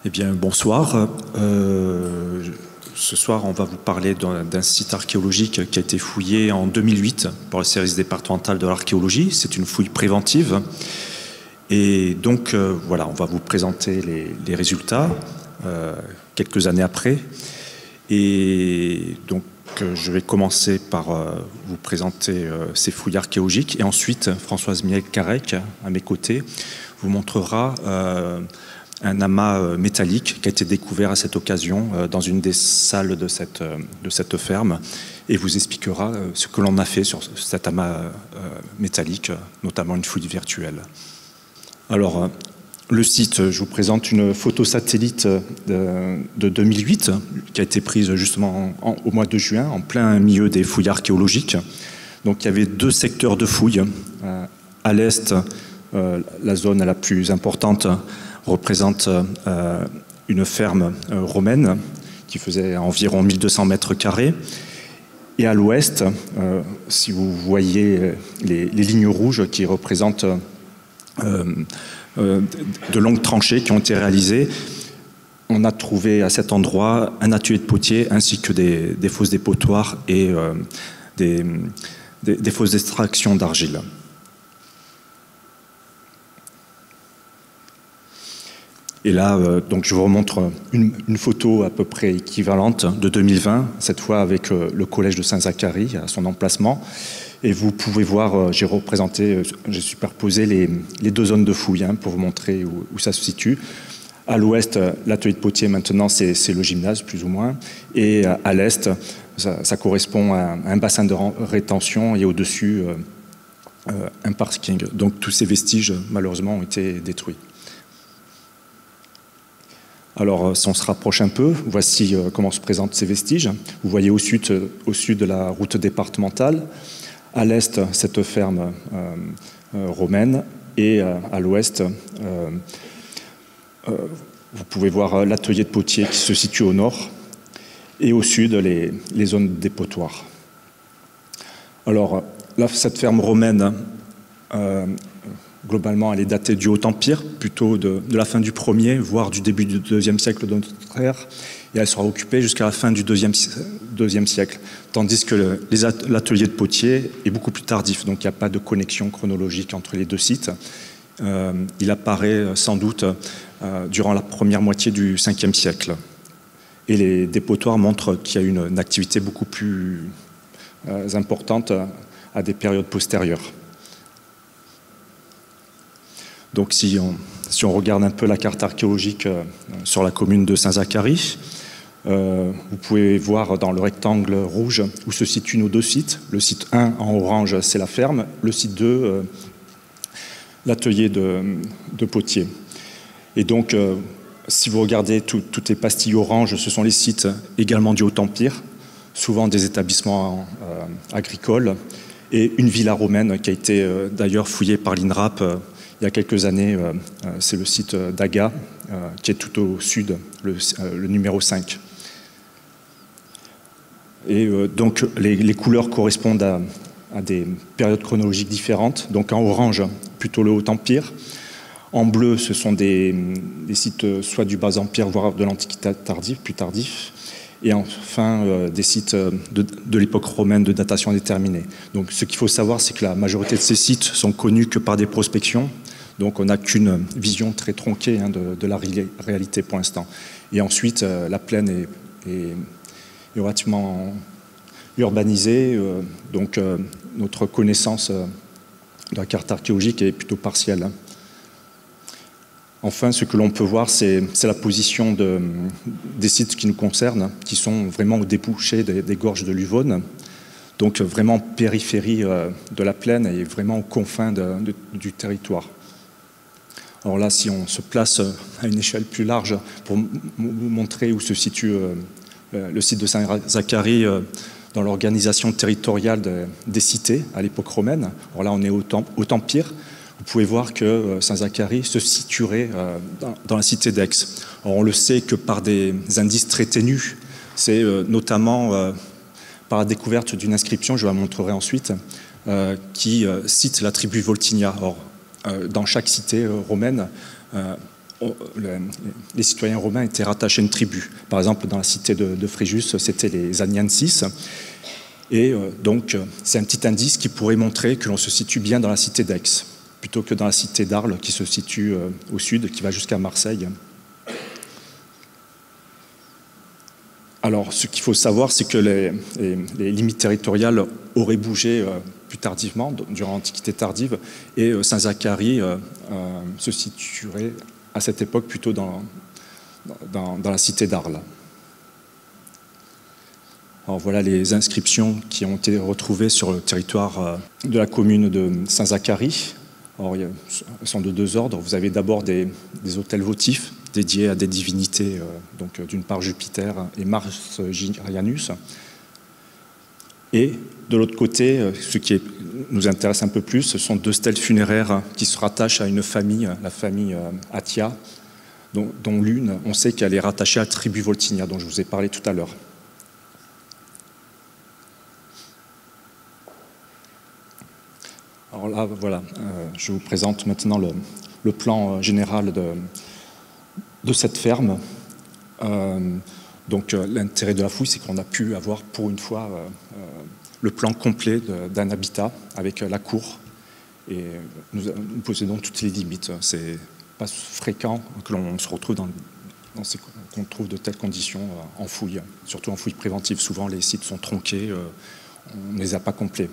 Eh bien, bonsoir. Ce soir, on va vous parler d'un site archéologique qui a été fouillé en 2008 par le service départemental de l'archéologie. C'est une fouille préventive. Et donc, voilà, on va vous présenter les résultats quelques années après. Et donc, je vais commencer par vous présenter ces fouilles archéologiques. Et ensuite, Françoise Miel-Carec, à mes côtés, vous montrera un amas métallique qui a été découvert à cette occasion dans une des salles de cette ferme et vous expliquera ce que l'on a fait sur cet amas métallique, notamment une fouille virtuelle. Alors, le site, je vous présente une photo satellite de 2008 qui a été prise justement au mois de juin, en plein milieu des fouilles archéologiques. Donc, il y avait deux secteurs de fouilles. À l'est, la zone la plus importante représente une ferme romaine qui faisait environ 1200 mètres carrés. Et à l'ouest, si vous voyez les lignes rouges qui représentent de longues tranchées qui ont été réalisées, on a trouvé à cet endroit un atelier de potier ainsi que des fosses dépotoirs et des fosses d'extraction d'argile. Et là, donc je vous remontre une photo à peu près équivalente de 2020, cette fois avec le collège de Saint-Zacharie à son emplacement. Et vous pouvez voir, j'ai superposé les deux zones de fouille pour vous montrer où ça se situe. À l'ouest, l'atelier de potier maintenant, c'est le gymnase, plus ou moins. Et à l'est, ça correspond à un bassin de rétention et au-dessus, un parking. Donc tous ces vestiges, malheureusement, ont été détruits. Alors, si on se rapproche un peu, voici comment se présentent ces vestiges. Vous voyez au sud de la route départementale, à l'est, cette ferme romaine, et à l'ouest, vous pouvez voir l'atelier de potier qui se situe au nord, et au sud, les zones dépotoirs. Alors, là, cette ferme romaine, globalement, elle est datée du Haut-Empire, plutôt de la fin du 1er, voire du début du 2e siècle de notre ère, et elle sera occupée jusqu'à la fin du 2e siècle, tandis que l'atelier de potier est beaucoup plus tardif, donc il n'y a pas de connexion chronologique entre les deux sites. Il apparaît sans doute durant la première moitié du 5e siècle. Et les dépotoirs montrent qu'il y a une activité beaucoup plus importante à des périodes postérieures. Donc si on regarde un peu la carte archéologique sur la commune de Saint-Zacharie, vous pouvez voir dans le rectangle rouge où se situent nos deux sites. Le site 1 en orange, c'est la ferme. Le site 2, l'atelier de potier. Et donc, si vous regardez toutes les pastilles oranges, ce sont les sites également du Haut-Empire, souvent des établissements agricoles, et une villa romaine qui a été d'ailleurs fouillée par l'INRAP il y a quelques années. C'est le site d'Aga, qui est tout au sud, le numéro 5. Et donc, les couleurs correspondent à des périodes chronologiques différentes. Donc, en orange, plutôt le Haut-Empire. En bleu, ce sont des sites soit du Bas-Empire, voire de l'Antiquité tardive, plus tardif. Et enfin, des sites de l'époque romaine de datation indéterminée. Donc, ce qu'il faut savoir, c'est que la majorité de ces sites sont connus que par des prospections. Donc, on n'a qu'une vision très tronquée de la réalité pour l'instant. Et ensuite, la plaine est relativement urbanisée. Donc, notre connaissance de la carte archéologique est plutôt partielle. Enfin, ce que l'on peut voir, c'est la position des sites qui nous concernent, qui sont vraiment au débouché des gorges de l'Uvonne, donc vraiment périphérie de la plaine et vraiment aux confins du territoire. Alors là, si on se place à une échelle plus large pour vous montrer où se situe le site de Saint-Zacharie dans l'organisation territoriale des cités à l'époque romaine, alors là on est au Haut-Empire. Vous pouvez voir que Saint-Zacharie se situerait dans la cité d'Aix. On le sait que par des indices très ténus, c'est notamment par la découverte d'une inscription, je vous la montrerai ensuite, qui cite la tribu Voltinia. Or, dans chaque cité romaine, les citoyens romains étaient rattachés à une tribu. Par exemple, dans la cité de Fréjus, c'était les Aniensis. Et donc, c'est un petit indice qui pourrait montrer que l'on se situe bien dans la cité d'Aix, plutôt que dans la cité d'Arles, qui se situe au sud, qui va jusqu'à Marseille. Alors, ce qu'il faut savoir, c'est que les limites territoriales auraient bougé plus tardivement, durant l'Antiquité tardive, et Saint-Zacharie se situerait à cette époque plutôt dans la cité d'Arles. Alors voilà les inscriptions qui ont été retrouvées sur le territoire de la commune de Saint-Zacharie. Alors, elles sont de deux ordres. Vous avez d'abord des autels votifs dédiés à des divinités, donc d'une part Jupiter et Mars Girianus. Et de l'autre côté, ce qui nous intéresse un peu plus, ce sont deux stèles funéraires qui se rattachent à une famille, la famille Atia, dont l'une, on sait qu'elle est rattachée à la tribu Voltinia, dont je vous ai parlé tout à l'heure. Alors là, voilà, je vous présente maintenant le plan général de cette ferme. Donc l'intérêt de la fouille, c'est qu'on a pu avoir pour une fois le plan complet d'un habitat avec la cour. Et nous possédons toutes les limites. C'est pas fréquent que l'on se retrouve qu'on trouve de telles conditions en fouille, surtout en fouille préventive. Souvent, les sites sont tronqués, on ne les a pas complets.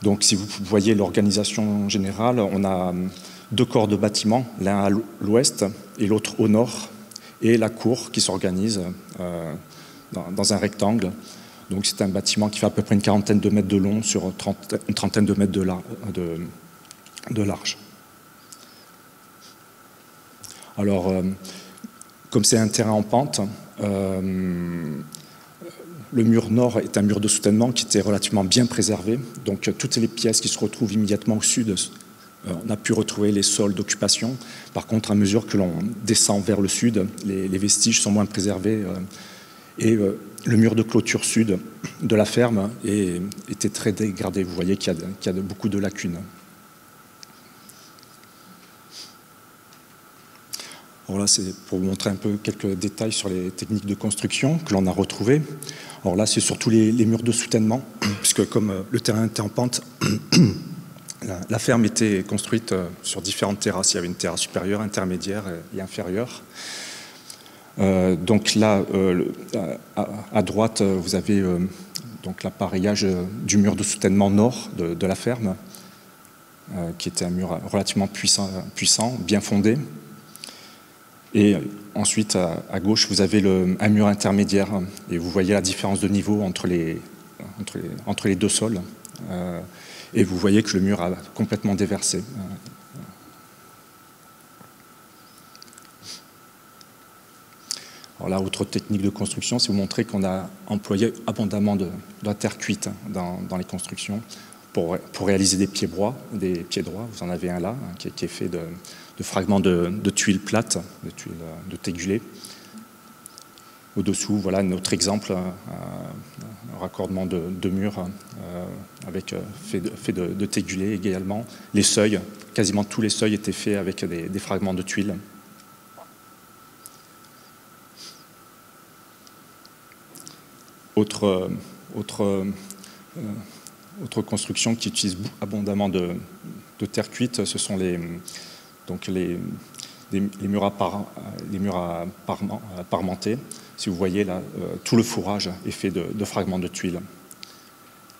Donc, si vous voyez l'organisation générale, on a deux corps de bâtiments, l'un à l'ouest et l'autre au nord, et la cour qui s'organise dans un rectangle. Donc, c'est un bâtiment qui fait à peu près une quarantaine de mètres de long sur une trentaine de mètres de large. Alors, comme c'est un terrain en pente, le mur nord est un mur de soutènement qui était relativement bien préservé. Donc, toutes les pièces qui se retrouvent immédiatement au sud, on a pu retrouver les sols d'occupation. Par contre, à mesure que l'on descend vers le sud, les vestiges sont moins préservés. Et le mur de clôture sud de la ferme était très dégradé. Vous voyez qu'il y a beaucoup de lacunes. Alors là, c'est pour vous montrer un peu quelques détails sur les techniques de construction que l'on a retrouvées. Alors là, c'est surtout les murs de soutènement, puisque comme le terrain était en pente, la ferme était construite sur différentes terrasses. Il y avait une terrasse supérieure, intermédiaire et inférieure. Donc là, à droite, vous avez donc l'appareillage du mur de soutènement nord de la ferme, qui était un mur relativement puissant, bien fondé. Et ensuite, à gauche, vous avez un mur intermédiaire. Et vous voyez la différence de niveau entre les deux sols. Et vous voyez que le mur a complètement déversé. Alors là, autre technique de construction, c'est vous montrer qu'on a employé abondamment de la terre cuite dans les constructions pour réaliser des pieds droits. Vous en avez un là, qui est fait de fragments de tuiles plates, de tuiles de tégulés. Au-dessous, voilà un autre exemple, un raccordement de murs avec fait de tégulés également. Les seuils, quasiment tous les seuils étaient faits avec des fragments de tuiles. Autre construction qui utilise abondamment de terre cuite, ce sont les murs à parementer. Si vous voyez là, tout le fourrage est fait de fragments de tuiles.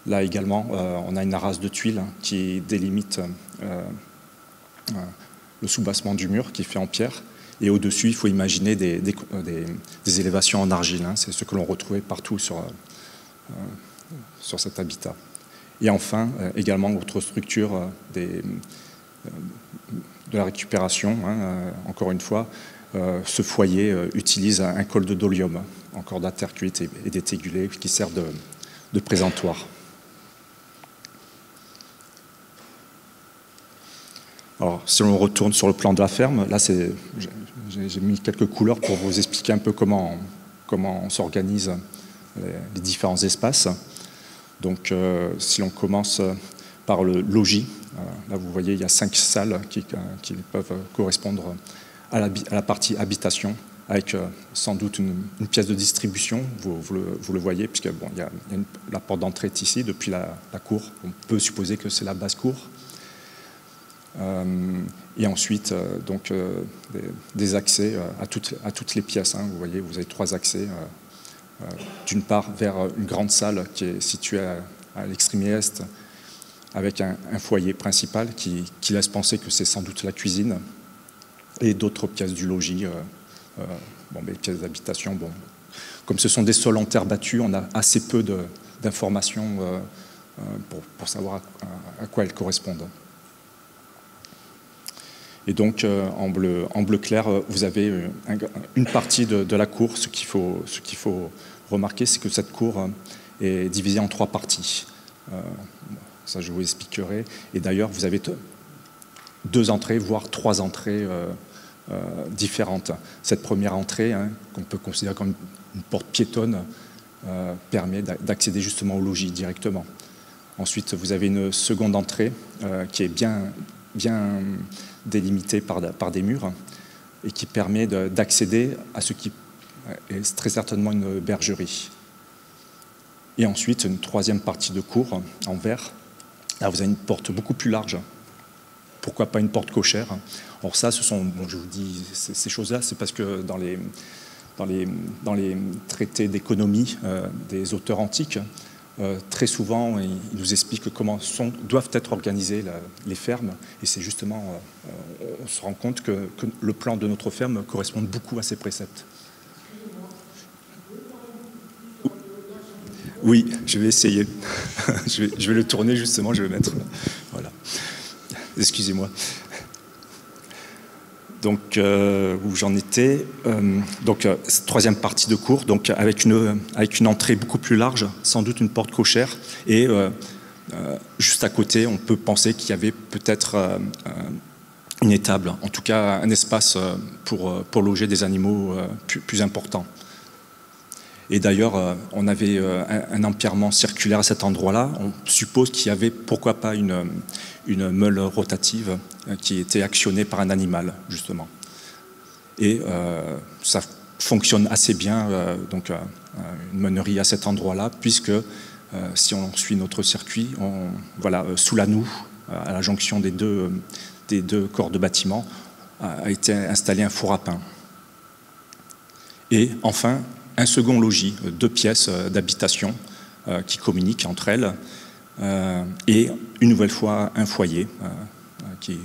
Là également, on a une arase de tuiles qui délimite le soubassement du mur qui est fait en pierre. Et au-dessus, il faut imaginer des élévations en argile. Hein. C'est ce que l'on retrouvait partout sur cet habitat. Et enfin, également, autre structure de la récupération. Hein, encore une fois, ce foyer utilise un col de dolium, encore de la terre cuite et des tégulés qui servent de présentoir. Alors, si on retourne sur le plan de la ferme, là, j'ai mis quelques couleurs pour vous expliquer un peu comment s'organisent les différents espaces. Donc, si on commence par le logis, Là, vous voyez, il y a 5 salles qui peuvent correspondre à la partie habitation, avec sans doute une pièce de distribution, vous le voyez, puisque bon, la porte d'entrée est ici, depuis la cour. On peut supposer que c'est la basse-cour. Et ensuite, donc, des accès à toutes les pièces. Hein. Vous voyez, vous avez 3 accès. D'une part, vers une grande salle qui est située à l'extrémité est, avec un foyer principal qui laisse penser que c'est sans doute la cuisine, et d'autres pièces du logis, les pièces d'habitation. Bon. Comme ce sont des sols en terre battue, on a assez peu d'informations pour savoir à quoi elles correspondent. Et donc, en bleu clair, vous avez une partie de la cour. Ce qu'il faut remarquer, c'est que cette cour est divisée en 3 parties. Ça, je vous expliquerai. Et d'ailleurs, vous avez 2 entrées, voire 3 entrées différentes. Cette première entrée, hein, qu'on peut considérer comme une porte piétonne, permet d'accéder justement au logis directement. Ensuite, vous avez une seconde entrée qui est bien délimitée par des murs et qui permet d'accéder à ce qui est très certainement une bergerie. Et ensuite, une troisième partie de cour en verre. Là, vous avez une porte beaucoup plus large. Pourquoi pas une porte cochère? Or ça, je vous dis ces choses-là, c'est parce que dans les traités d'économie des auteurs antiques, très souvent, ils nous expliquent comment doivent être organisées les fermes. Et c'est justement, on se rend compte que le plan de notre ferme correspond beaucoup à ces préceptes. Oui, je vais essayer. je vais le tourner justement, je vais mettre. Voilà. Excusez-moi. Donc, où j'en étais. Troisième partie de cours, donc avec une entrée beaucoup plus large, sans doute une porte cochère. Et juste à côté, on peut penser qu'il y avait peut-être une étable, en tout cas un espace pour loger des animaux plus importants. Et d'ailleurs, on avait un empierrement circulaire à cet endroit-là. On suppose qu'il y avait, pourquoi pas, une meule rotative qui était actionnée par un animal, justement. Et ça fonctionne assez bien, une meunerie à cet endroit-là, puisque si on suit notre circuit, sous la noue, à la jonction des deux corps de bâtiment, a été installé un four à pain. Et enfin, un second logis, 2 pièces d'habitation qui communiquent entre elles, et une nouvelle fois un foyer qui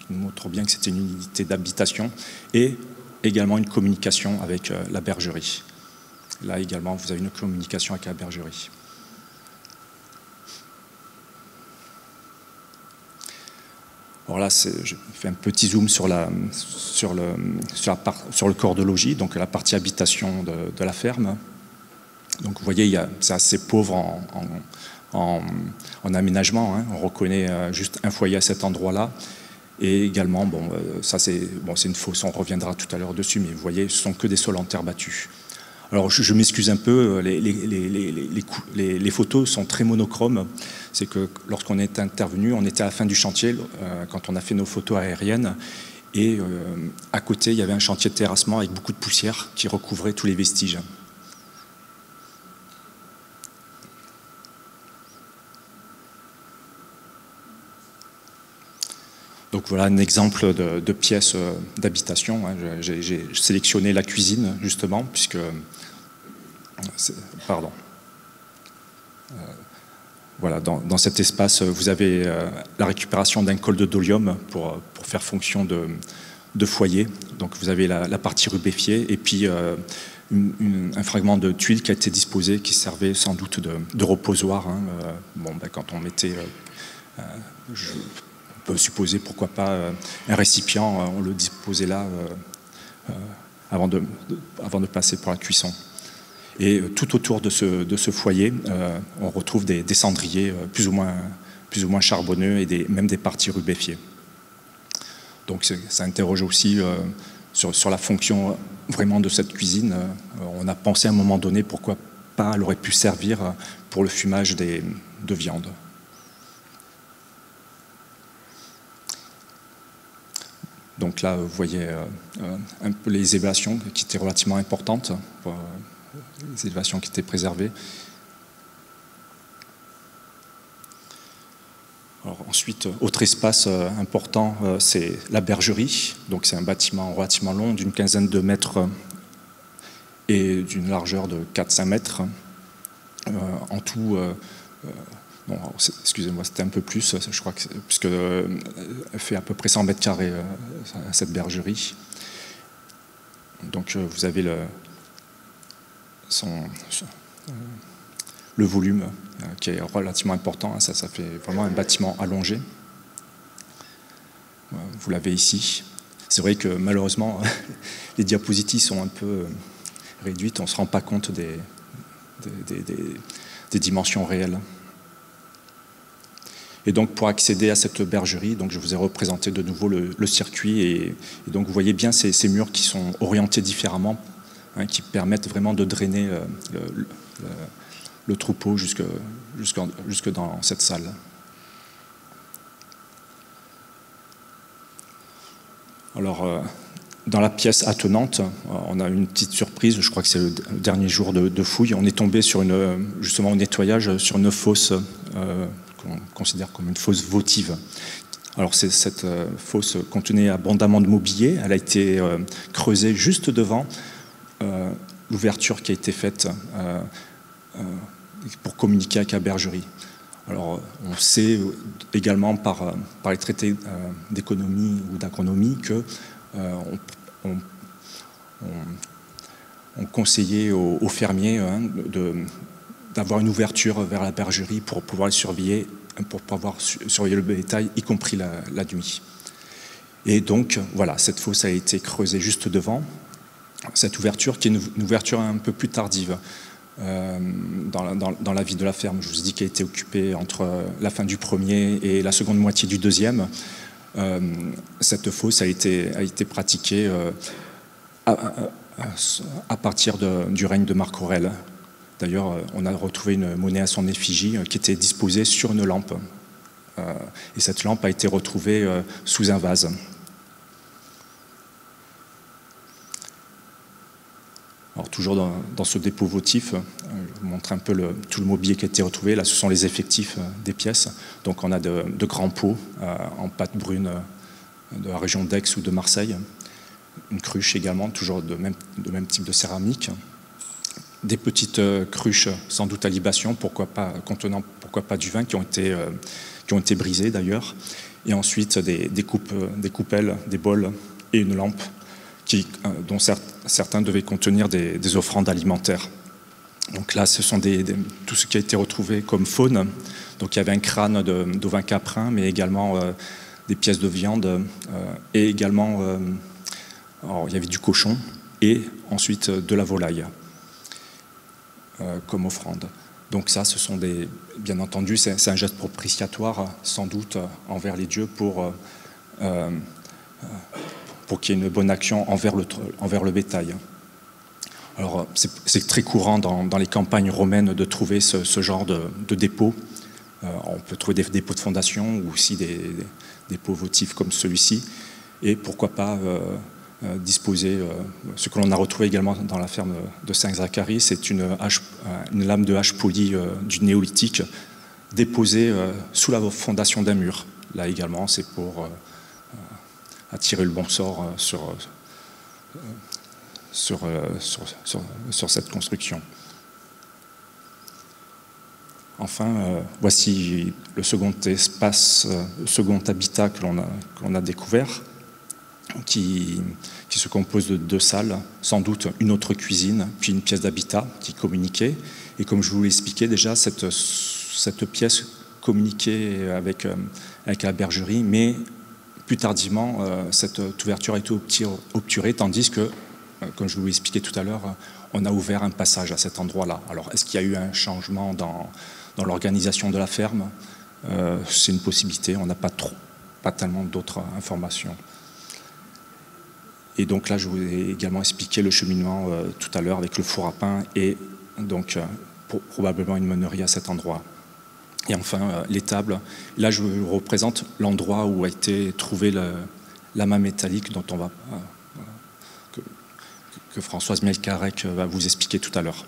nous montre bien que c'était une unité d'habitation, et également une communication avec la bergerie. Là également, vous avez une communication avec la bergerie. Alors là, je fais un petit zoom sur le corps de logis, donc la partie habitation de la ferme. Donc vous voyez, c'est assez pauvre en aménagement. Hein. On reconnaît juste un foyer à cet endroit-là. Et également, c'est une fosse, on reviendra tout à l'heure dessus, mais vous voyez, ce ne sont que des sols en terre battue. Alors je m'excuse un peu, les photos sont très monochromes. C'est que lorsqu'on est intervenu, on était à la fin du chantier, quand on a fait nos photos aériennes, et à côté, il y avait un chantier de terrassement avec beaucoup de poussière qui recouvrait tous les vestiges. Donc voilà un exemple de pièce d'habitation. Hein. J'ai sélectionné la cuisine, justement, puisque... Pardon. Voilà, dans cet espace, vous avez la récupération d'un col de dolium pour faire fonction de foyer. Donc vous avez la partie rubéfiée et puis un fragment de tuile qui a été disposé, qui servait sans doute de reposoir. Hein. Quand on mettait... on peut supposer, pourquoi pas, un récipient, on le disposait là avant de passer pour la cuisson. Et tout autour de ce foyer, on retrouve des cendriers plus ou moins charbonneux et même des parties rubéfiées. Donc ça interroge aussi sur la fonction vraiment de cette cuisine. On a pensé à un moment donné, pourquoi pas, elle aurait pu servir pour le fumage de viande. Donc là, vous voyez un peu les élévations qui étaient relativement importantes, les élévations qui étaient préservées. Alors ensuite, autre espace important, c'est la bergerie. Donc c'est un bâtiment relativement long, d'une quinzaine de mètres et d'une largeur de 4-5 mètres. En tout, non, excusez-moi, c'était un peu plus, je crois, puisqu'elle fait à peu près 100 mètres carrés, cette bergerie. Donc vous avez le volume qui est relativement important, ça fait vraiment un bâtiment allongé. Vous l'avez ici. C'est vrai que malheureusement, les diapositives sont un peu réduites, on ne se rend pas compte des dimensions réelles. Et donc pour accéder à cette bergerie, donc je vous ai représenté de nouveau le circuit, et donc vous voyez bien ces murs qui sont orientés différemment, hein, qui permettent vraiment de drainer le troupeau jusque dans cette salle. Alors, dans la pièce attenante, on a une petite surprise, je crois que c'est le dernier jour de fouille. On est tombé sur justement au nettoyage sur une fosse qu'on considère comme une fosse votive. Alors cette fosse contenait abondamment de mobilier, elle a été creusée juste devant l'ouverture qui a été faite pour communiquer avec la bergerie. Alors, on sait également par les traités d'économie ou d'agronomie que on conseillait aux fermiers d'avoir une ouverture vers la bergerie pour pouvoir surveiller le bétail, y compris la nuit. Et donc, voilà, cette fosse a été creusée juste devant. Cette ouverture, qui est une ouverture un peu plus tardive dans la vie de la ferme. Je vous ai dit qu'elle a été occupée entre la fin du premier et la seconde moitié du deuxième. Cette fosse a été pratiquée à partir du règne de Marc Aurèle. D'ailleurs, on a retrouvé une monnaie à son effigie qui était disposée sur une lampe. Et cette lampe a été retrouvée sous un vase. Alors, toujours dans ce dépôt votif, je vous montre un peu tout le mobilier qui a été retrouvé. Là, ce sont les effectifs des pièces. Donc, on a de grands pots en pâte brune de la région d'Aix ou de Marseille. Une cruche également, toujours de même type de céramique. Des petites cruches, sans doute à libation, contenant pourquoi pas du vin, qui ont été brisées d'ailleurs. Et ensuite, des coupelles, des bols et une lampe, dont certains devaient contenir des offrandes alimentaires. Donc là, ce sont tout ce qui a été retrouvé comme faune. Donc il y avait un crâne d'ovin caprin, mais également des pièces de viande, et également alors, il y avait du cochon et ensuite de la volaille comme offrande. Donc ça, ce sont bien entendu, c'est un geste propitiatoire, sans doute, envers les dieux pour qu'il y ait une bonne action envers le bétail. Alors, c'est très courant dans les campagnes romaines de trouver ce genre de dépôts. On peut trouver des dépôts de fondation ou aussi des dépôts votifs comme celui-ci. Et pourquoi pas disposer, ce que l'on a retrouvé également dans la ferme de Saint-Zacharie, c'est une lame de hache polie du néolithique déposée sous la fondation d'un mur. Là également, c'est pour attirer le bon sort sur cette construction. Enfin, voici le second espace, le second habitat que l'on a découvert, qui se compose de 2 salles, sans doute une autre cuisine, puis une pièce d'habitat qui communiquait. Et comme je vous l'ai expliqué déjà, cette pièce communiquait avec la bergerie, mais plus tardivement, cette ouverture a été obturée, tandis que, comme je vous l'ai expliqué tout à l'heure, on a ouvert un passage à cet endroit-là. Alors, est-ce qu'il y a eu un changement dans l'organisation de la ferme? C'est une possibilité, on n'a pas tellement d'autres informations. Et donc là, je vous ai également expliqué le cheminement tout à l'heure avec le four à pain et donc probablement une meunerie à cet endroit. Et enfin, l'étable. Là, je vous représente l'endroit où a été trouvé l'amas métallique dont on va, que Françoise Melcarec va vous expliquer tout à l'heure.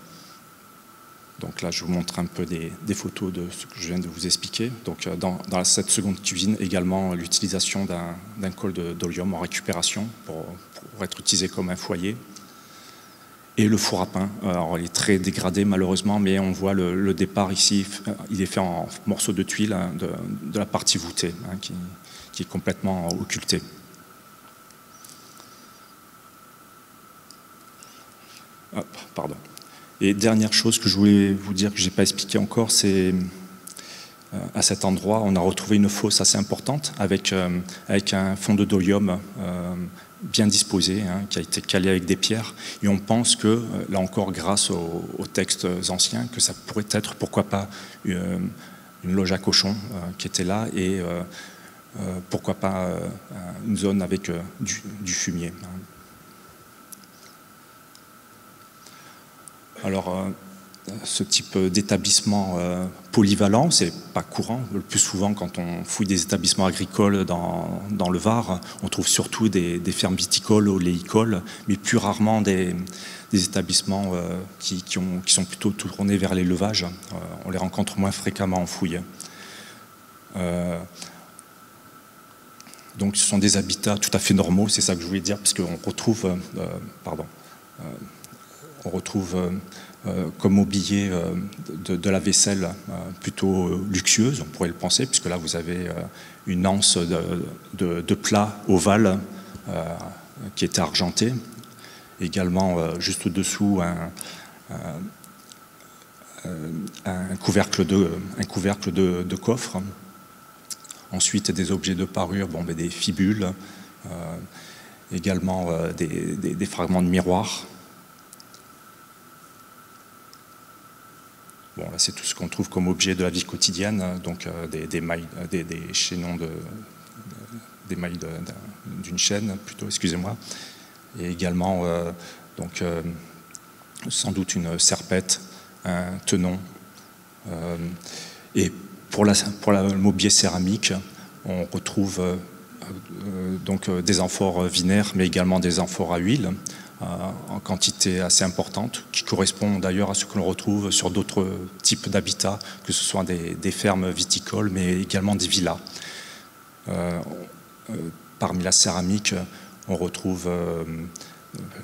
Donc là, je vous montre un peu des photos de ce que je viens de vous expliquer. Donc dans cette seconde cuisine, également l'utilisation d'un col d'olium en récupération pour être utilisé comme un foyer. Et le four à pain, alors il est très dégradé malheureusement, mais on voit le départ ici, il est fait en morceaux de tuiles de la partie voûtée, hein, qui est complètement occultée. Hop, pardon. Et dernière chose que je voulais vous dire, que je n'ai pas expliqué encore, c'est à cet endroit, on a retrouvé une fosse assez importante avec un fond de dolium bien disposé, hein, qui a été calé avec des pierres. Et on pense que, là encore, grâce aux textes anciens, que ça pourrait être, pourquoi pas, une loge à cochons qui était là, et pourquoi pas une zone avec du fumier. Alors, ce type d'établissement polyvalent, c'est pas courant. Le plus souvent, quand on fouille des établissements agricoles dans le Var, on trouve surtout des fermes viticoles, oléicoles, mais plus rarement des établissements qui sont plutôt tournés vers l'élevage. On les rencontre moins fréquemment en fouille. Donc, ce sont des habitats tout à fait normaux, c'est ça que je voulais dire, parce qu'on retrouve, on retrouve comme mobilier de la vaisselle plutôt luxueuse, on pourrait le penser, puisque là vous avez une anse de plat ovale qui était argentée. Également, juste au-dessous, un couvercle de coffre. Ensuite, des objets de parure, des fibules, également des fragments de miroirs. Bon, là, c'est tout ce qu'on trouve comme objet de la vie quotidienne, donc des chaînons des mailles d'une chaîne, plutôt, excusez-moi, et également sans doute une serpette, un tenon. Et pour le mobilier céramique, on retrouve donc des amphores vinaires, mais également des amphores à huile, en quantité assez importante, qui correspond d'ailleurs à ce que l'on retrouve sur d'autres types d'habitats, que ce soit des fermes viticoles, mais également des villas. Parmi la céramique, on retrouve,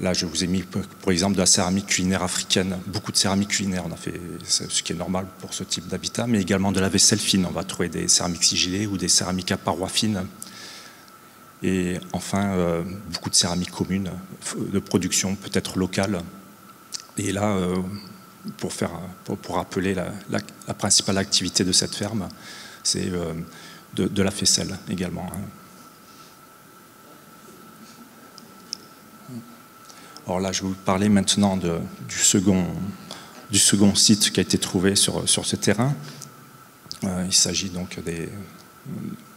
là je vous ai mis pour exemple de la céramique culinaire africaine, beaucoup de céramique culinaire, on a fait ce qui est normal pour ce type d'habitat, mais également de la vaisselle fine, on va trouver des céramiques sigillées ou des céramiques à parois fines. Et enfin, beaucoup de céramique commune, de production peut-être locale. Et là, pour rappeler la principale activité de cette ferme, c'est de la faisselle également. Alors là, je vais vous parler maintenant du second site qui a été trouvé sur ce terrain. Il s'agit donc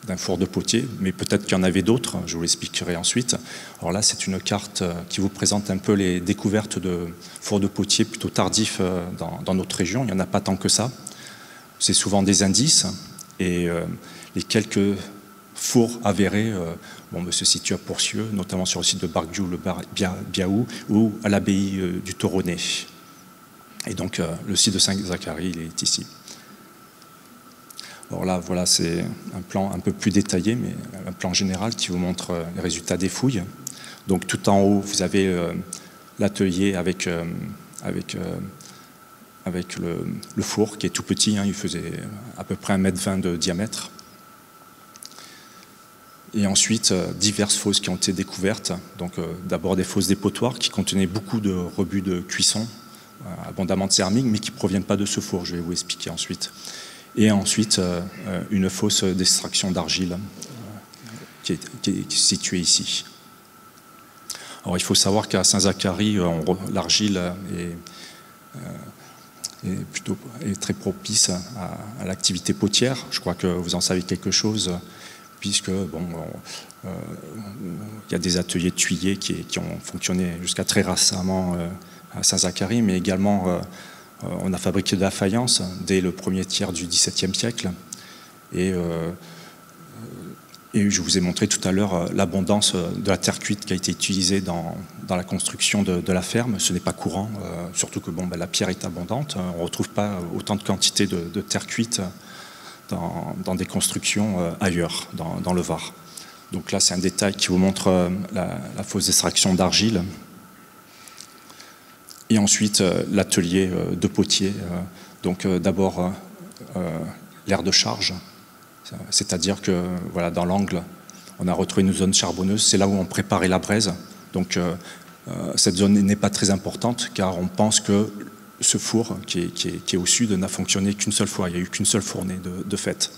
d'un four de potier, mais peut-être qu'il y en avait d'autres, je vous l'expliquerai ensuite. Alors là, c'est une carte qui vous présente un peu les découvertes de fours de potier plutôt tardifs dans notre région. Il n'y en a pas tant que ça. C'est souvent des indices, et les quelques fours avérés se situent à Pourcieux, notamment sur le site de Barguiou, le Biaou, ou à l'abbaye du Toronnet. Et donc, le site de Saint-Zacharie, il est ici. Alors là, voilà, c'est un plan un peu plus détaillé, mais un plan général qui vous montre les résultats des fouilles. Donc tout en haut, vous avez l'atelier avec le four qui est tout petit, hein, il faisait à peu près 1,20 m de diamètre. Et ensuite, diverses fosses qui ont été découvertes. Donc d'abord des fosses dépotoirs qui contenaient beaucoup de rebuts de cuisson, abondamment de céramique, mais qui ne proviennent pas de ce four, je vais vous expliquer ensuite. Et ensuite, une fosse d'extraction d'argile qui est située ici. Alors, il faut savoir qu'à Saint-Zacharie, l'argile est très propice à l'activité potière. Je crois que vous en savez quelque chose, puisque il y a des ateliers de tuyers qui ont fonctionné jusqu'à très récemment à Saint-Zacharie, mais également on a fabriqué de la faïence dès le premier tiers du XVIIe siècle. Et Et je vous ai montré tout à l'heure l'abondance de la terre cuite qui a été utilisée dans la construction de la ferme. Ce n'est pas courant, surtout que la pierre est abondante. On ne retrouve pas autant de quantité de terre cuite dans des constructions ailleurs, dans le Var. Donc là, c'est un détail qui vous montre la fosse d'extraction d'argile. Et ensuite, l'atelier de potier. Donc d'abord, l'aire de charge. C'est-à-dire que voilà, dans l'angle, on a retrouvé une zone charbonneuse. C'est là où on préparait la braise. Donc cette zone n'est pas très importante car on pense que ce four qui est au sud n'a fonctionné qu'une seule fois. Il n'y a eu qu'une seule fournée de fait.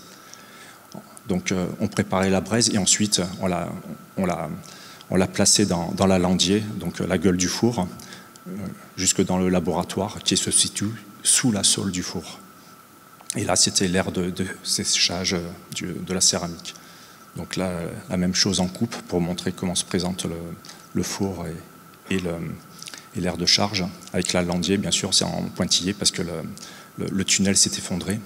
Donc on préparait la braise et ensuite on l'a placée dans l'alandier, donc la gueule du four, jusque dans le laboratoire qui se situe sous la sole du four. Et là, c'était l'aire de séchage de la céramique. Donc là, la même chose en coupe pour montrer comment se présente le four et l'aire de charge. Avec l'alandier, bien sûr, c'est en pointillé parce que le tunnel s'est effondré.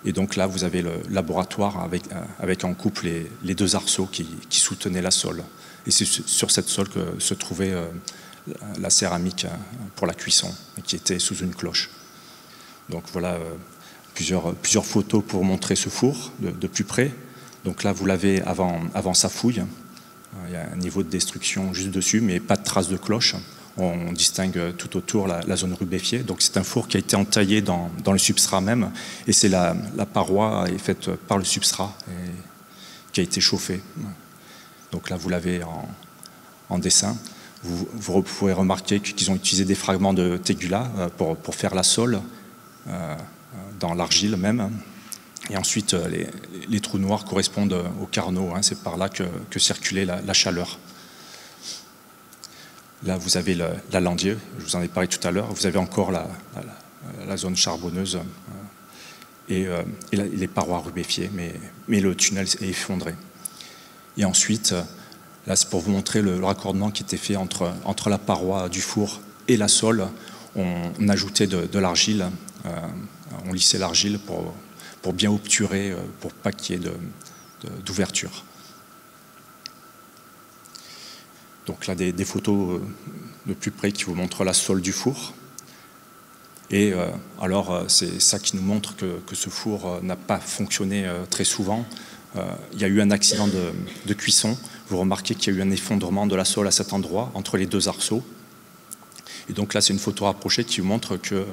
Et donc là, vous avez le laboratoire avec en coupe les deux arceaux qui soutenaient la sole. Et c'est sur cette sole que se trouvait la céramique pour la cuisson, qui était sous une cloche. Donc voilà plusieurs photos pour montrer ce four de plus près. Donc là, vous l'avez avant sa fouille. Il y a un niveau de destruction juste dessus, mais pas de traces de cloche. On distingue tout autour la zone rubéfiée. Donc c'est un four qui a été entaillé dans le substrat même. Et c'est la paroi est faite par le substrat et qui a été chauffée. Donc là, vous l'avez en dessin. Vous pouvez remarquer qu'ils ont utilisé des fragments de tégula pour faire la sole, dans l'argile même. Et ensuite, les trous noirs correspondent aux carnaux. C'est par là que circulait la chaleur. Là, vous avez l'alandier, je vous en ai parlé tout à l'heure. Vous avez encore la zone charbonneuse et les parois rubéfiées, mais le tunnel est effondré. Et ensuite, là, c'est pour vous montrer le raccordement qui était fait entre la paroi du four et la sole. On ajoutait de l'argile, on lissait l'argile pour bien obturer, pour pas qu'il y ait d'ouverture. Donc là, des photos de plus près qui vous montrent la sole du four. Et alors, c'est ça qui nous montre que ce four n'a pas fonctionné très souvent. Il y a eu un accident de cuisson. Vous remarquez qu'il y a eu un effondrement de la sole à cet endroit, entre les deux arceaux. Et donc là, c'est une photo rapprochée qui vous montre que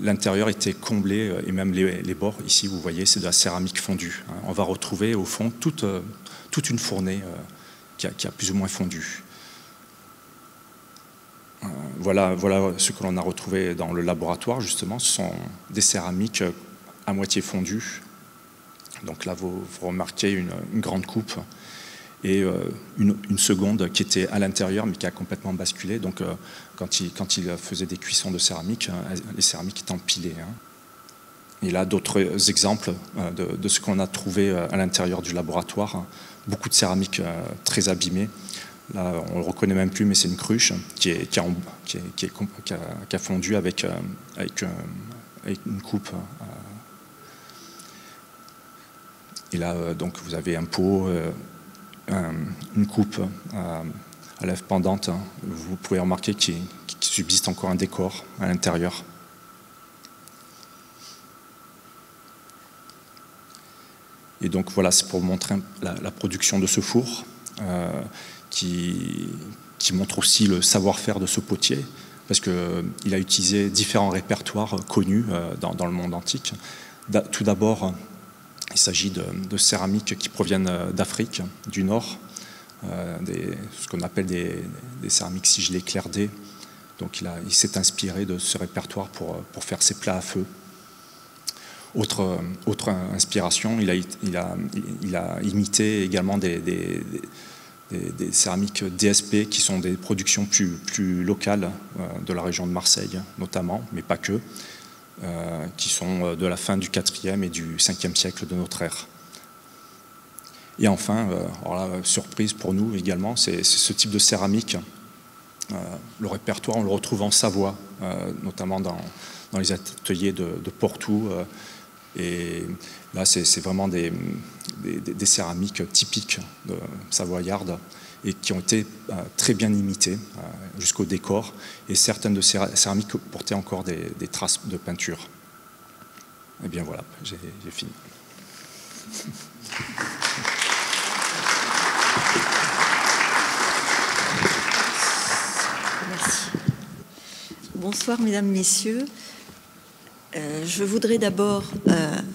l'intérieur était comblé, et même les bords, ici, vous voyez, c'est de la céramique fondue. On va retrouver, au fond, toute une fournée qui a plus ou moins fondu. Voilà ce que l'on a retrouvé dans le laboratoire, justement. Ce sont des céramiques à moitié fondues. Donc là, vous remarquez une grande coupe et une seconde qui était à l'intérieur, mais qui a complètement basculé. Donc quand il faisait des cuissons de céramique, les céramiques étaient empilées. Et là, d'autres exemples de ce qu'on a trouvé à l'intérieur du laboratoire. Beaucoup de céramique très abîmée. Là, on ne le reconnaît même plus, mais c'est une cruche qui a fondu avec une coupe. Et là, donc, vous avez un pot, une coupe à lèvres pendantes. Vous pouvez remarquer qu'il subsiste encore un décor à l'intérieur. Et donc voilà, c'est pour vous montrer la production de ce four qui montre aussi le savoir-faire de ce potier, parce qu'il a utilisé différents répertoires connus dans le monde antique. Tout d'abord, il s'agit de céramiques qui proviennent d'Afrique du Nord, ce qu'on appelle des céramiques sigillées clair-D. Donc il s'est inspiré de ce répertoire pour faire ses plats à feu. Autre inspiration, il a imité également des céramiques DSP qui sont des productions plus locales de la région de Marseille notamment, mais pas que, qui sont de la fin du IVe et du Ve siècle de notre ère. Et enfin, alors là, surprise pour nous également, c'est ce type de céramique. Le répertoire, on le retrouve en Savoie, notamment dans les ateliers de Portou, Et là, c'est vraiment des céramiques typiques savoyardes et qui ont été très bien imitées jusqu'au décor. Et certaines de ces céramiques portaient encore des traces de peinture. Et bien voilà, j'ai fini. Merci. Bonsoir, mesdames, messieurs. Je voudrais d'abord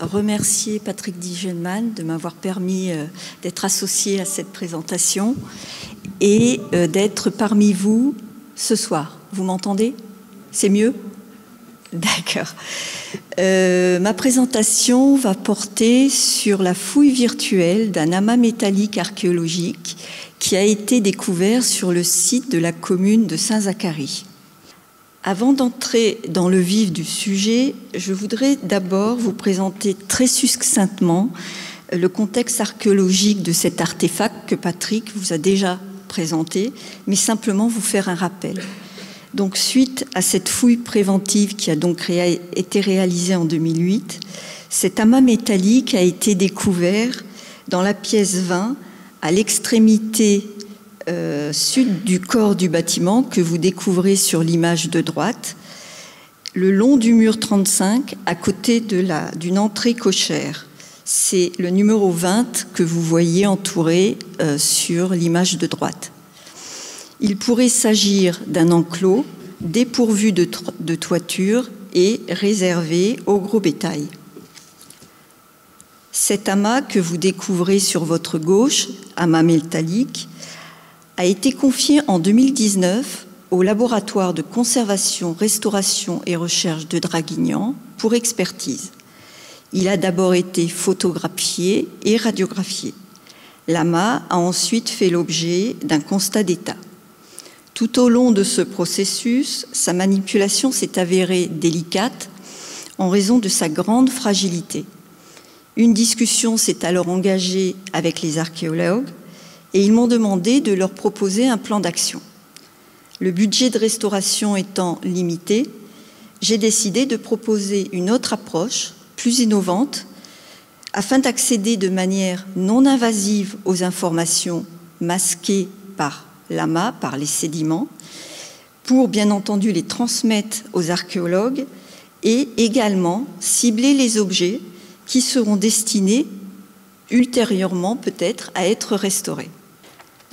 remercier Patrick Digelman de m'avoir permis d'être associé à cette présentation et d'être parmi vous ce soir. Vous m'entendez? C'est mieux? D'accord. Ma présentation va porter sur la fouille virtuelle d'un amas métallique archéologique qui a été découvert sur le site de la commune de Saint-Zacharie. Avant d'entrer dans le vif du sujet, je voudrais d'abord vous présenter très succinctement le contexte archéologique de cet artefact que Patrick vous a déjà présenté, mais simplement vous faire un rappel. Donc, suite à cette fouille préventive qui a donc été réalisée en 2008, cet amas métallique a été découvert dans la pièce 20, à l'extrémité sud du corps du bâtiment que vous découvrez sur l'image de droite, le long du mur 35, à côté d'une entrée cochère. C'est le numéro 20 que vous voyez entouré sur l'image de droite. Il pourrait s'agir d'un enclos dépourvu de toiture et réservé au gros bétail. Cet amas que vous découvrez sur votre gauche, amas métallique, a été confié en 2019 au laboratoire de conservation, restauration et recherche de Draguignan pour expertise. Il a d'abord été photographié et radiographié. L'amas a ensuite fait l'objet d'un constat d'état. Tout au long de ce processus, sa manipulation s'est avérée délicate en raison de sa grande fragilité. Une discussion s'est alors engagée avec les archéologues et ils m'ont demandé de leur proposer un plan d'action. Le budget de restauration étant limité, j'ai décidé de proposer une autre approche, plus innovante, afin d'accéder de manière non invasive aux informations masquées par l'amas, par les sédiments, pour bien entendu les transmettre aux archéologues et également cibler les objets qui seront destinés ultérieurement peut-être à être restaurés.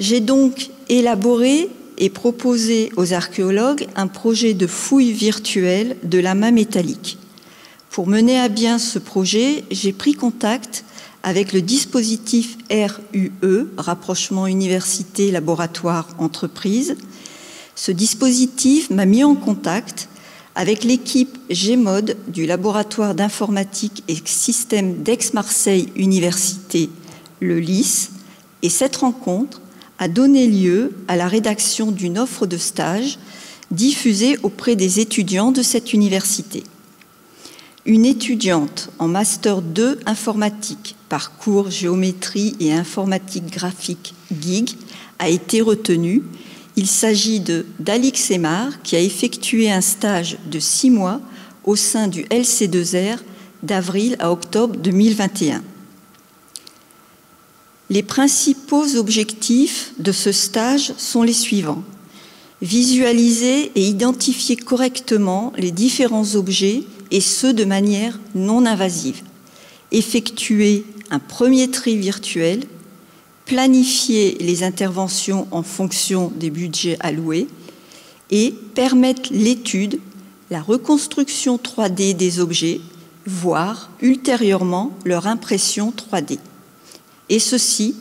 J'ai donc élaboré et proposé aux archéologues un projet de fouille virtuelle de l'amas métallique. Pour mener à bien ce projet, j'ai pris contact avec le dispositif RUE, Rapprochement Université Laboratoire Entreprise. Ce dispositif m'a mis en contact avec l'équipe GEMOD du laboratoire d'informatique et système d'Aix-Marseille Université, le LIS, et cette rencontre a donné lieu à la rédaction d'une offre de stage diffusée auprès des étudiants de cette université. Une étudiante en Master 2 informatique, parcours géométrie et informatique graphique GIG, a été retenue. Il s'agit d'Alix Aymar, qui a effectué un stage de 6 mois au sein du LC2R d'avril à octobre 2021. Les principaux objectifs de ce stage sont les suivants. Visualiser et identifier correctement les différents objets et ce de manière non invasive. Effectuer un premier tri virtuel, planifier les interventions en fonction des budgets alloués et permettre l'étude, la reconstruction 3D des objets, voire ultérieurement leur impression 3D. Et ceci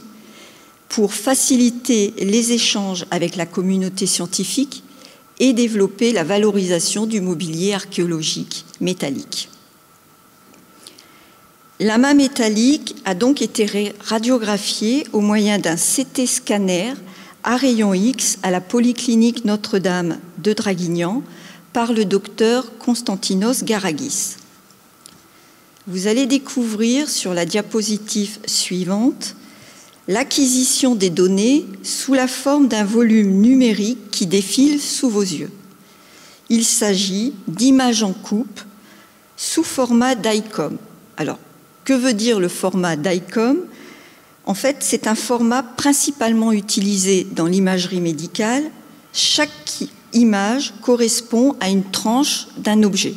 pour faciliter les échanges avec la communauté scientifique et développer la valorisation du mobilier archéologique métallique. L'amas métallique a donc été radiographié au moyen d'un CT scanner à rayon X à la Polyclinique Notre-Dame de Draguignan par le docteur Konstantinos Garagis. Vous allez découvrir sur la diapositive suivante l'acquisition des données sous la forme d'un volume numérique qui défile sous vos yeux. Il s'agit d'images en coupe sous format DICOM. Alors, que veut dire le format DICOM? En fait, c'est un format principalement utilisé dans l'imagerie médicale. Chaque image correspond à une tranche d'un objet.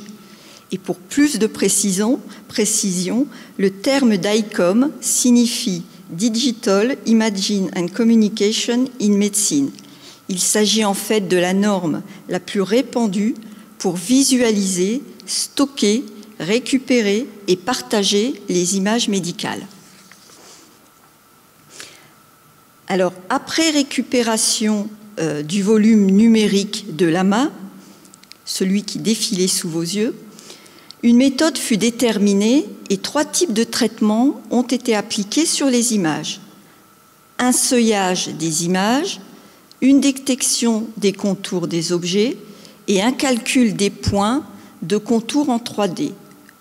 Et pour plus de précision, le terme DICOM signifie Digital Imaging and Communication in Medicine. Il s'agit en fait de la norme la plus répandue pour visualiser, stocker, récupérer et partager les images médicales. Alors, après récupération du volume numérique de l'amas, celui qui défilait sous vos yeux, une méthode fut déterminée et 3 types de traitements ont été appliqués sur les images. Un seuillage des images, une détection des contours des objets et un calcul des points de contours en 3D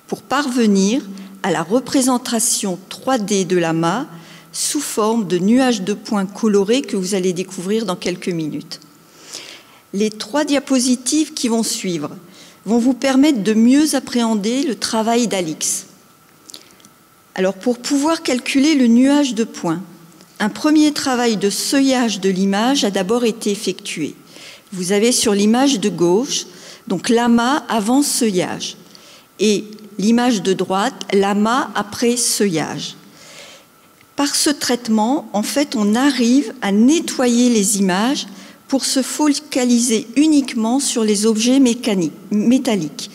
pour parvenir à la représentation 3D de l'amas sous forme de nuages de points colorés que vous allez découvrir dans quelques minutes. Les 3 diapositives qui vont suivre vont vous permettre de mieux appréhender le travail d'Alix. Alors, pour pouvoir calculer le nuage de points, un premier travail de seuillage de l'image a d'abord été effectué. Vous avez sur l'image de gauche, donc l'amas avant seuillage, et l'image de droite, l'amas après seuillage. Par ce traitement, en fait, on arrive à nettoyer les images pour se focaliser uniquement sur les objets métalliques.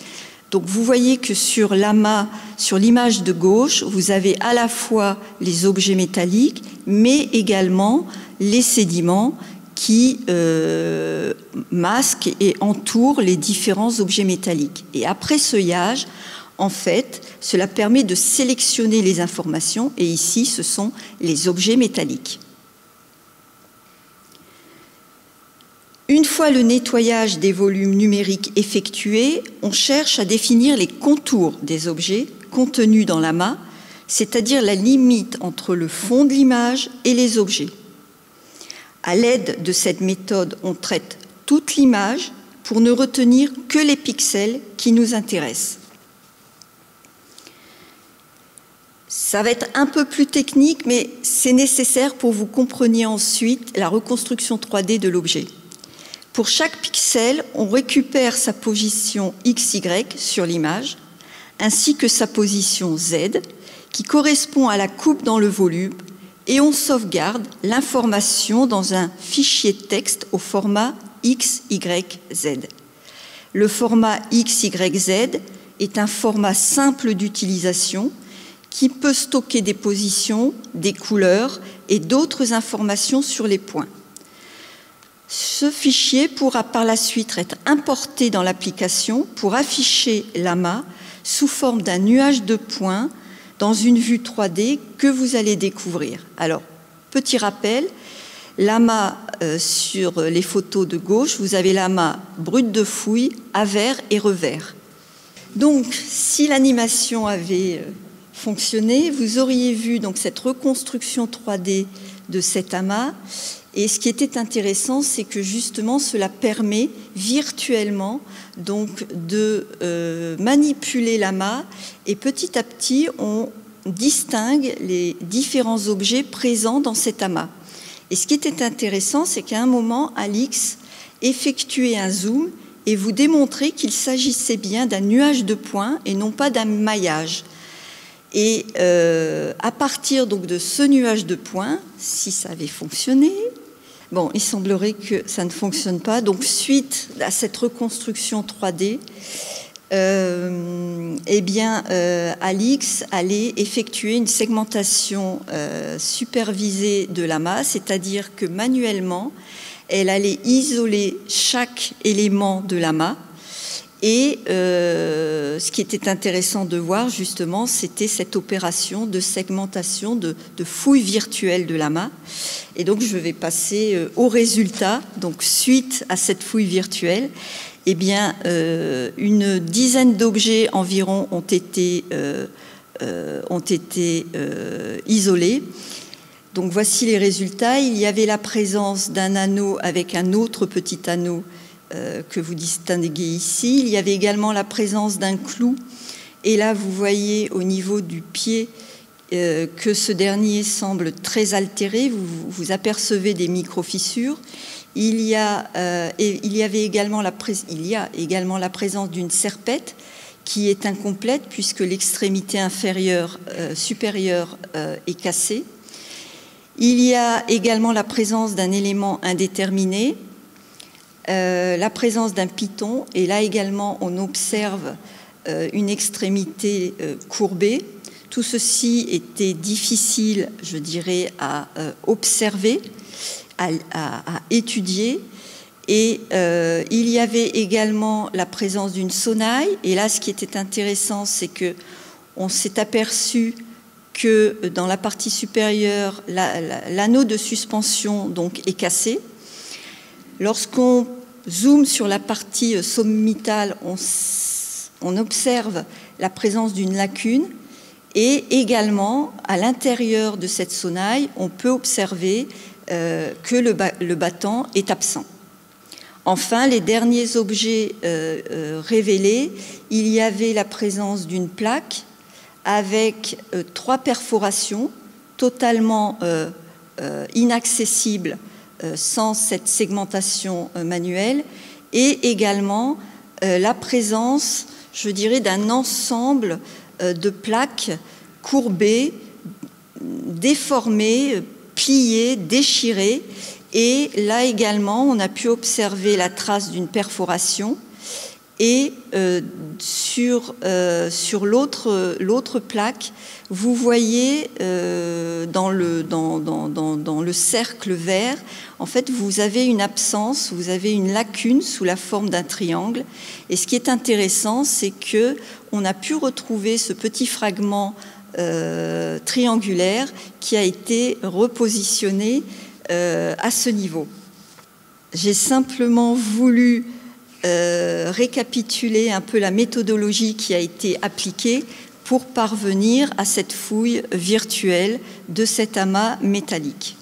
Donc vous voyez que sur l'amas, sur l'image de gauche, vous avez à la fois les objets métalliques, mais également les sédiments qui masquent et entourent les différents objets métalliques. Et après seuillage, en fait, cela permet de sélectionner les informations, et ici, ce sont les objets métalliques. Une fois le nettoyage des volumes numériques effectué, on cherche à définir les contours des objets contenus dans l'amas, c'est-à-dire la limite entre le fond de l'image et les objets. À l'aide de cette méthode, on traite toute l'image pour ne retenir que les pixels qui nous intéressent. Ça va être un peu plus technique, mais c'est nécessaire pour que vous compreniez ensuite la reconstruction 3D de l'objet. Pour chaque pixel, on récupère sa position XY sur l'image, ainsi que sa position Z, qui correspond à la coupe dans le volume, et on sauvegarde l'information dans un fichier texte au format XYZ. Le format XYZ est un format simple d'utilisation qui peut stocker des positions, des couleurs et d'autres informations sur les points. Ce fichier pourra par la suite être importé dans l'application pour afficher l'amas sous forme d'un nuage de points dans une vue 3D que vous allez découvrir. Alors, petit rappel, l'amas sur les photos de gauche, vous avez l'amas brut de fouille, à vert et revers. Donc, si l'animation avait fonctionné, vous auriez vu donc cette reconstruction 3D de cet amas. Et ce qui était intéressant, c'est que justement, cela permet virtuellement donc de manipuler l'amas et petit à petit, on distingue les différents objets présents dans cet amas. Et ce qui était intéressant, c'est qu'à un moment, Alix effectuait un zoom et vous démontrait qu'il s'agissait bien d'un nuage de points et non pas d'un maillage. Et à partir donc de ce nuage de points, si ça avait fonctionné, bon, il semblerait que ça ne fonctionne pas. Donc, suite à cette reconstruction 3D, Alix allait effectuer une segmentation supervisée de l'amas, c'est-à-dire que manuellement, elle allait isoler chaque élément de l'amas. Et ce qui était intéressant de voir, justement, c'était cette opération de segmentation, de fouille virtuelle de l'amas. Et donc, je vais passer au résultat. Donc, suite à cette fouille virtuelle, eh bien, une dizaine d'objets environ ont été isolés. Donc, voici les résultats. Il y avait la présence d'un anneau avec un autre petit anneau que vous distinguez ici. Il y avait également la présence d'un clou Et là, vous voyez au niveau du pied que ce dernier semble très altéré. Vous apercevez des micro-fissures. Il y a également la présence d'une serpette qui est incomplète puisque l'extrémité inférieure supérieure est cassée. Il y a également la présence d'un élément indéterminé, la présence d'un piton, et là également on observe une extrémité courbée. Tout ceci était difficile, je dirais, à observer, à étudier. Et il y avait également la présence d'une sonnaille. Et là, ce qui était intéressant, c'est qu'on s'est aperçu que dans la partie supérieure, l'anneau de suspension donc, est cassé. Lorsqu'on zoome sur la partie sommitale, on observe la présence d'une lacune. Et également, à l'intérieur de cette sonnaille, on peut observer que le battant est absent. Enfin, les derniers objets révélés, il y avait la présence d'une plaque avec 3 perforations totalement inaccessibles sans cette segmentation manuelle, et également la présence, je dirais, d'un ensemble de plaques courbées, déformées, pliées, déchirées. Et là également, on a pu observer la trace d'une perforation. Et sur l'autre plaque, vous voyez dans le cercle vert, en fait, vous avez une absence, vous avez une lacune sous la forme d'un triangle. Et ce qui est intéressant, c'est qu'on a pu retrouver ce petit fragment triangulaire qui a été repositionné à ce niveau. J'ai simplement voulu récapituler un peu la méthodologie qui a été appliquée pour parvenir à cette fouille virtuelle de cet amas métallique.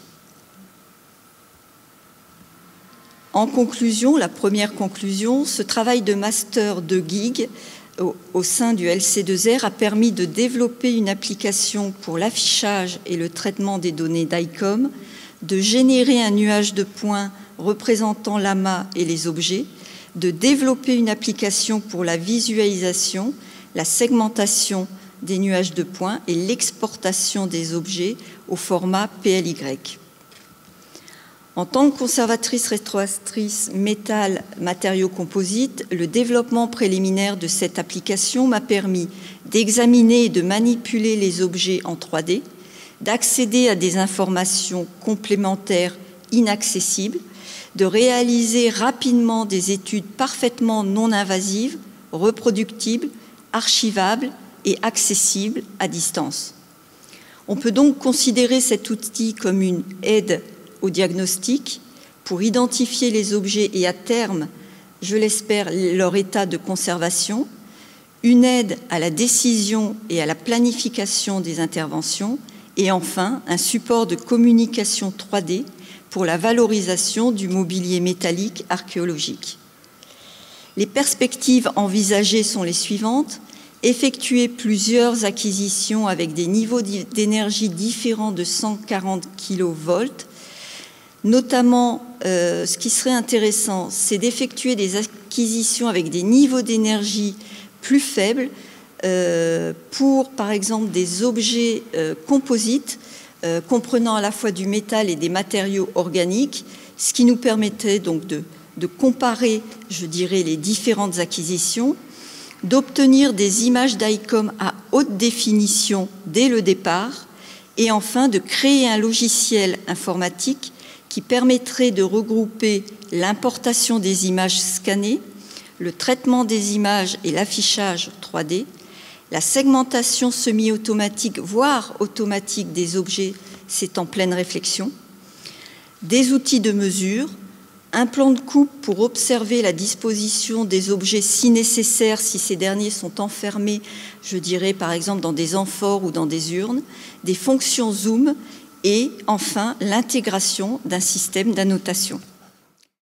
En conclusion, la première conclusion, ce travail de master de GIG au sein du LC2R a permis de développer une application pour l'affichage et le traitement des données d'ICOM, de générer un nuage de points représentant l'amas et les objets, de développer une application pour la visualisation, la segmentation des nuages de points et l'exportation des objets au format PLY. En tant que conservatrice restauratrice métal matériaux composites, le développement préliminaire de cette application m'a permis d'examiner et de manipuler les objets en 3D, d'accéder à des informations complémentaires inaccessibles, de réaliser rapidement des études parfaitement non invasives, reproductibles, archivables et accessibles à distance. On peut donc considérer cet outil comme une aide au diagnostic pour identifier les objets et à terme, je l'espère, leur état de conservation, une aide à la décision et à la planification des interventions et enfin un support de communication 3D pour la valorisation du mobilier métallique archéologique. Les perspectives envisagées sont les suivantes. Effectuer plusieurs acquisitions avec des niveaux d'énergie différents de 140 kV. Notamment, ce qui serait intéressant, c'est d'effectuer des acquisitions avec des niveaux d'énergie plus faibles pour, par exemple, des objets composites comprenant à la fois du métal et des matériaux organiques, ce qui nous permettrait donc de comparer, je dirais, les différentes acquisitions, d'obtenir des images d'ICOM à haute définition dès le départ, et enfin de créer un logiciel informatique qui permettrait de regrouper l'importation des images scannées, le traitement des images et l'affichage 3D, la segmentation semi-automatique, voire automatique des objets, c'est en pleine réflexion, des outils de mesure, un plan de coupe pour observer la disposition des objets si nécessaire, si ces derniers sont enfermés, je dirais par exemple dans des amphores ou dans des urnes, des fonctions zoom et enfin l'intégration d'un système d'annotation.